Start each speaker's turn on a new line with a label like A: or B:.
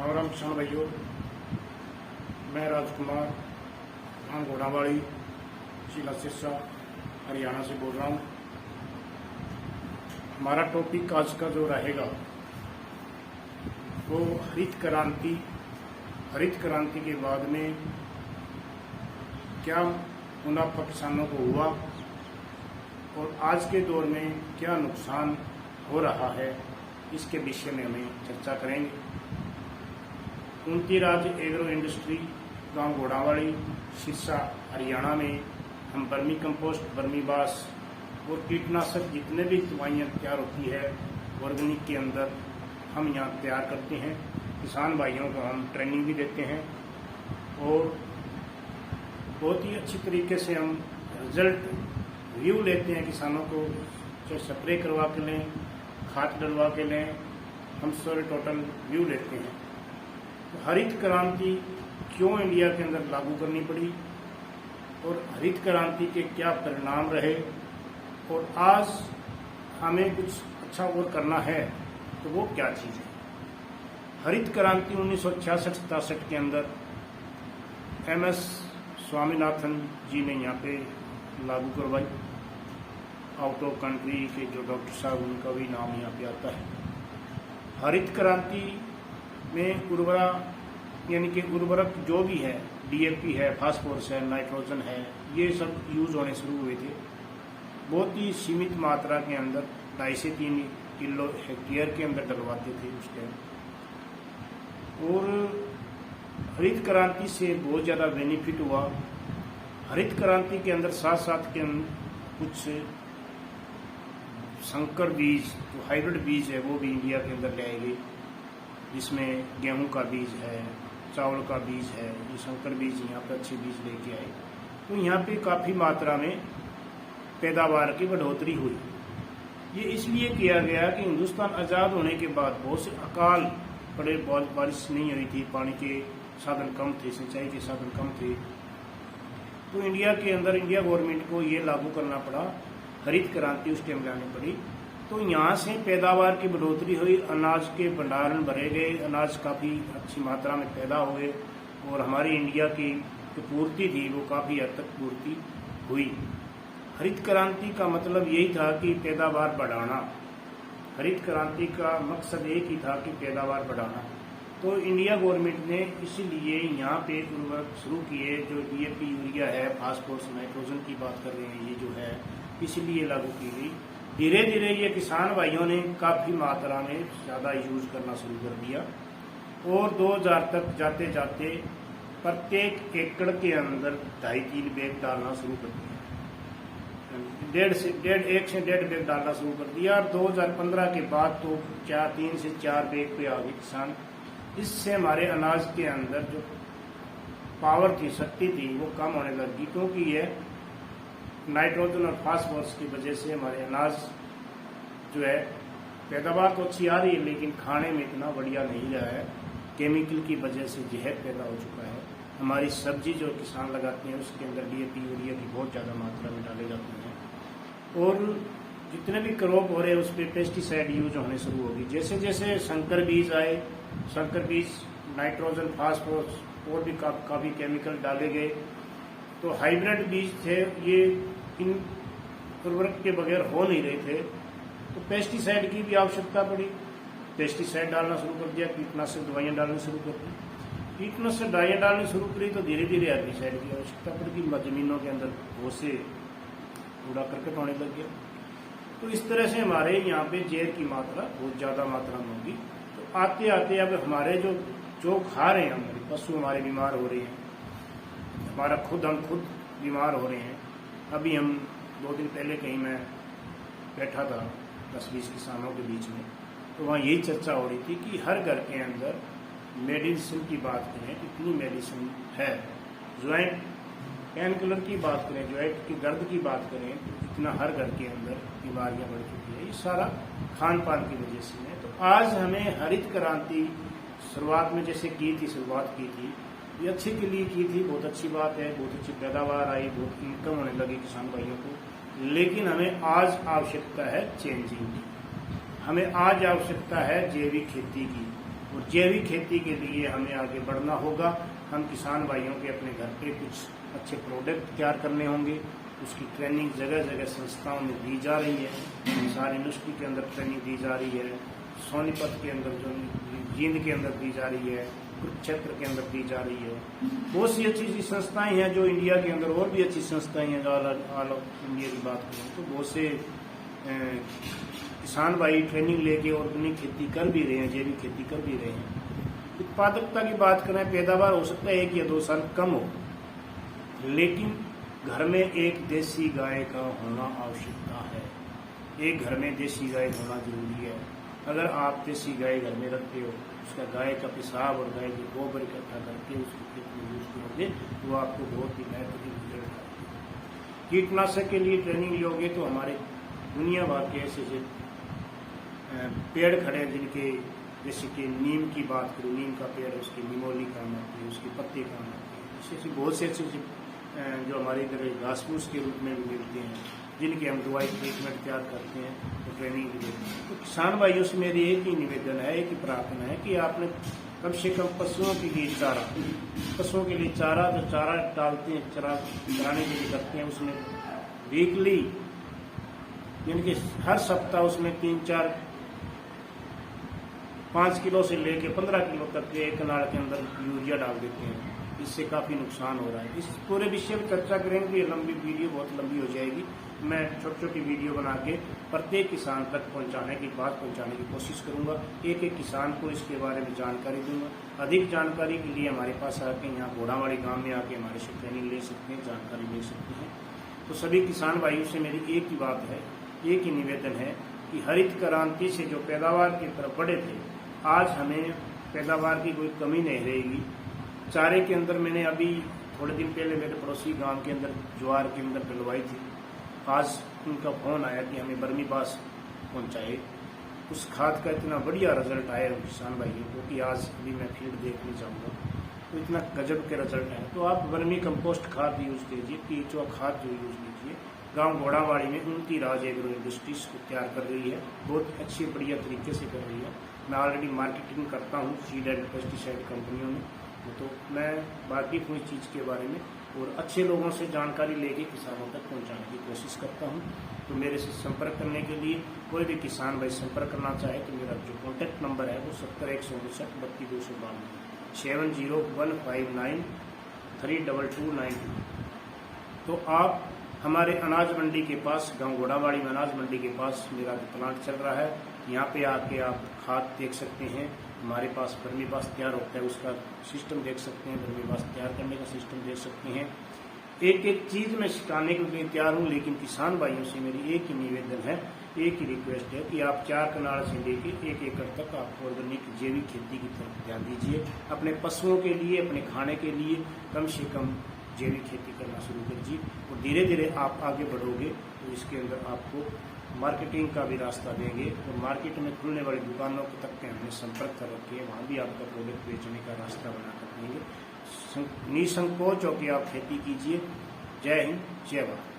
A: राम किसान भाइयों, मैं राजकुमार गांव घोड़ावाड़ी जिला सिरसा हरियाणा से बोल रहा हूँ। हमारा टॉपिक आज का जो रहेगा वो हरित क्रांति। हरित क्रांति के बाद में क्या मुनाफा किसानों को हुआ और आज के दौर में क्या नुकसान हो रहा है, इसके विषय में हमें चर्चा करेंगे। उनती राज्य एग्रो इंडस्ट्री गांव घोड़ावाड़ी सिरसा हरियाणा में हम वर्मी कंपोस्ट, वर्मी बास और कीटनाशक जितने भी दवाइयाँ तैयार होती है ऑर्गेनिक के अंदर हम यहाँ तैयार करते हैं। किसान भाइयों को हम ट्रेनिंग भी देते हैं और बहुत ही अच्छी तरीके से हम रिजल्ट व्यू लेते हैं। किसानों को चाहे स्प्रे करवा के लें, खाद डलवा के लें, हम सारे टोटल व्यू लेते हैं। तो हरित क्रांति क्यों इंडिया के अंदर लागू करनी पड़ी और हरित क्रांति के क्या परिणाम रहे और आज हमें कुछ अच्छा और करना है तो वो क्या चीज़ है। हरित क्रांति 1966-67 के अंदर MS स्वामीनाथन जी ने यहाँ पे लागू करवाई। आउट ऑफ कंट्री के जो डॉक्टर साहब, उनका भी नाम यहाँ पे आता है। हरित क्रांति में यानी कि उर्वरक जो भी है, DAP है, फास्फोरस है, नाइट्रोजन है, ये सब यूज होने शुरू हुए थे। बहुत ही सीमित मात्रा के अंदर 2.5 से 3 किलो हेक्टेयर के अंदर डलवाते थे उस टाइम। और हरित क्रांति से बहुत ज़्यादा बेनिफिट हुआ। हरित क्रांति के अंदर साथ साथ के कुछ संकर बीज, जो हाइब्रिड बीज है, वो भी इंडिया के अंदर लाए गए, जिसमें गेहूं का बीज है, चावल का बीज है। ये संकर बीज यहाँ पे अच्छे बीज लेके आए, तो यहाँ पे काफ़ी मात्रा में पैदावार की बढ़ोतरी हुई। ये इसलिए किया गया कि हिंदुस्तान आज़ाद होने के बाद बहुत से अकाल पड़े, बहुत बारिश नहीं हुई थी, पानी के साधन कम थे, सिंचाई के साधन कम थे। तो इंडिया के अंदर इंडिया गवर्नमेंट को ये लागू करना पड़ा, हरित क्रांति उस टाइम लानी पड़ी। तो यहाँ से पैदावार की बढ़ोतरी हुई, अनाज के भंडारण भरे गए, अनाज काफ़ी अच्छी मात्रा में पैदा हुए और हमारी इंडिया की जो पूर्ति थी वो काफ़ी हद तक पूर्ति हुई। हरित क्रांति का मतलब यही था कि पैदावार बढ़ाना। हरित क्रांति का मकसद एक ही था कि पैदावार बढ़ाना। तो इंडिया गवर्नमेंट ने इसीलिए यहाँ पे उर्वरक शुरू किए, जो DAP, यूरिया है, फास्फोरस, नाइट्रोजन की बात कर रहे हैं, ये जो है इसीलिए लागू की गई। धीरे धीरे ये किसान भाइयों ने काफ़ी मात्रा में ज़्यादा यूज करना शुरू कर दिया और 2000 तक जाते जाते प्रत्येक एकड़ के अंदर 2.5-3 बैग डालना शुरू कर दिया। 1 से 1.5 बैग डालना शुरू कर दिया और 2015 के बाद तो 3 से 4 बैग पे आ गए किसान। इससे हमारे अनाज के अंदर जो पावर थी, शक्ति थी, वो कम होने लगी, क्योंकि ये नाइट्रोजन और फास्फोरस की वजह से हमारे अनाज जो है पैदावार तो अच्छी आ रही है, लेकिन खाने में इतना बढ़िया नहीं रहा है। केमिकल की वजह से जहर पैदा हो चुका है। हमारी सब्जी जो किसान लगाते हैं उसके अंदर DAP, यूरिया की बहुत ज़्यादा मात्रा में डाले जाते हैं और जितने भी क्रॉप हो रहे हैं उस पर पेस्टिसाइड यूज होने शुरू होगी। जैसे जैसे संकर बीज आए, संकर बीज नाइट्रोजन, फास्फोरस और भी काफ़ी केमिकल डाले गए। तो हाइब्रिड बीज थे, ये इन उर्वरक के बगैर हो नहीं रहे थे, तो पेस्टिसाइड की भी आवश्यकता पड़ी। पेस्टिसाइड डालना शुरू कर दिया, कीटनाशक दवाइयाँ डालनी शुरू कर दी। कीटनाशक दवाइयाँ डालनी शुरू करी तो धीरे धीरे हेर्बिसाइड की आवश्यकता पड़ती, जमीनों के अंदर बहुत से कूड़ा करकट होने लग गया। तो इस तरह से हमारे यहाँ पे जहर की मात्रा बहुत ज़्यादा मात्रा में होगी। तो आते आते अब हमारे जो खा रहे हैं, हमारे पशु हमारे बीमार हो रहे हैं, हम खुद बीमार हो रहे हैं। अभी हम 2 दिन पहले कहीं मैं बैठा था 10-20 किसानों के बीच में, तो वहाँ यही चर्चा हो रही थी कि हर घर के अंदर मेडिसिन की बात करें, कितनी मेडिसिन है। ज्वाइंट पेन किलर की बात करें, ज्वाइंट की दर्द की बात करें, तो इतना हर घर के अंदर बीमारियाँ बढ़ चुकी है। ये सारा खान पान की वजह से है। तो आज हमें हरित क्रांति शुरुआत में जैसे शुरुआत की थी, ये अच्छे के लिए की थी, बहुत अच्छी बात है, बहुत अच्छी पैदावार आई, बहुत इनकम होने लगी किसान भाइयों को। लेकिन हमें आज आवश्यकता है चेंजिंग की, हमें आज आवश्यकता है जैविक खेती की। और जैविक खेती के लिए हमें आगे बढ़ना होगा। हम किसान भाइयों के अपने घर पे कुछ अच्छे प्रोडक्ट तैयार करने होंगे। उसकी ट्रेनिंग जगह जगह संस्थाओं में दी जा रही है, हिसार यूनिवर्सिटी के अंदर ट्रेनिंग दी जा रही है, सोनीपत के अंदर जो जींद के अंदर दी जा रही है, कुरुक्षेत्र के अंदर दी जा रही है। बहुत सी अच्छी संस्थाएं हैं जो इंडिया के अंदर, और भी अच्छी संस्थाएं हैं जो ऑल ऑफ इंडिया की बात करें तो बहुत से किसान भाई ट्रेनिंग लेके ऑर्गेनिक खेती कर भी रहे हैं, जैविक खेती कर भी रहे हैं। उत्पादकता की बात करें, पैदावार हो सकता है 1 या 2 साल कम हो, लेकिन घर में एक देसी गाय का होना आवश्यकता है। एक घर में देसी गाय होना जरूरी है। अगर आप देसी गाय घर में रखते हो, उसका गाय का पेशाब और गाय के गोबर इकट्ठा करके उसको खेत में यूज करोगे तो वो आपको बहुत ही बेहतरीन रिजल्ट आएगा। कीटनाशक के लिए ट्रेनिंग लोगे तो हमारे दुनिया भर के ऐसे पेड़ खड़े हैं जिनके, जैसे कि नीम की बात करूँ, नीम का पेड़, उसकी निमोली काम आती है, उसके पत्ते काम आते हैं। ऐसे बहुत से अच्छे जो हमारे इधर घास फूस के रूप में भी मिलते हैं, जिनके हम दवाई ट्रीटमेंट तैयार करते हैं तो ट्रेनिंग भी देते हैं। तो किसान भाइयों से मेरी एक ही निवेदन है, एक ही प्रार्थना है कि आपने कम से कम पशुओं के लिए चारा, पशुओं के लिए चारा, जो चारा डालते हैं, चराने के लिए करते हैं, उसमें वीकली यानी कि हर सप्ताह उसमें 5 किलो से लेके 15 किलो तक के एक कनाल के अंदर यूरिया डाल देते हैं। इससे काफ़ी नुकसान हो रहा है। इस पूरे विषय में चर्चा करेंगे। ये लंबी वीडियो बहुत लंबी हो जाएगी। मैं छोटी छोटी वीडियो बना के प्रत्येक किसान तक पहुंचाने की कोशिश करूंगा। एक एक किसान को इसके बारे में जानकारी दूंगा। अधिक जानकारी के लिए हमारे पास आके यहाँ घोड़ावाड़ी गाँव में आके हमारे से ट्रेनिंग ले सकते हैं, जानकारी ले सकते हैं। तो सभी किसान भाइयों से मेरी एक ही बात है, एक ही निवेदन है कि हरित क्रांति से जो पैदावार की तरफ बढ़े थे, आज हमें पैदावार की कोई कमी नहीं रहेगी। चारे के अंदर मैंने अभी थोड़े दिन पहले मेरे पड़ोसी गांव के अंदर ज्वार के अंदर डलवाई थी। आज उनका फोन आया कि हमें बर्मी पास पहुंचाए। उस खाद का इतना बढ़िया रिजल्ट आया किसान भाइयों को कि आज अभी मैं फील्ड देखने जाऊंगा तो इतना गजब के रिजल्ट है। तो आप वर्मी कंपोस्ट खाद यूज कीजिए, केचुआ खाद जो यूज कीजिए। गांव घोड़ावाड़ी में उनकी राज एग्रो इंडस्ट्रीज को तैयार कर रही है, बहुत अच्छी बढ़िया तरीके से कर रही है। मैं ऑलरेडी मार्केटिंग करता हूँ सीड एंड पेस्टिसाइड कंपनियों में, तो मैं वाकिफ हूँ इस चीज़ के बारे में और अच्छे लोगों से जानकारी लेके किसानों तक पहुँचाने की कोशिश करता हूँ। तो मेरे से संपर्क करने के लिए कोई भी किसान भाई संपर्क करना चाहे तो मेरा जो कॉन्टैक्ट नंबर है वो 70-159-3292 7015932292। तो आप हमारे अनाज मंडी के पास, गांव घोड़ावाड़ी में अनाज मंडी के पास मेरा प्लांट चल रहा है। यहाँ पे आके आप खाद देख सकते हैं। हमारे पास वर्मी पास तैयार होता है, उसका सिस्टम देख सकते हैं। वर्मी पास तैयार करने का सिस्टम देख सकते हैं। एक एक चीज़ में सिखाने के लिए तैयार हूँ, लेकिन किसान भाइयों से मेरी एक ही निवेदन है, एक ही रिक्वेस्ट है कि आप 4 कनाल से लेके 1 एकड़ तक आप ऑर्गेनिक जैविक खेती की तरफ ध्यान दीजिए। अपने पशुओं के लिए, अपने खाने के लिए कम से कम जैविक खेती करना शुरू कीजिए और धीरे धीरे आप आगे बढ़ोगे तो इसके अंदर आपको मार्केटिंग का भी रास्ता देंगे और मार्केट में खुलने वाली दुकानों तक के हमने संपर्क कर रखे हैं, वहाँ भी आपका प्रोडक्ट बेचने का रास्ता बना कर देंगे। निसंकोच होकर आप खेती कीजिए। जय हिंद, जय भारत।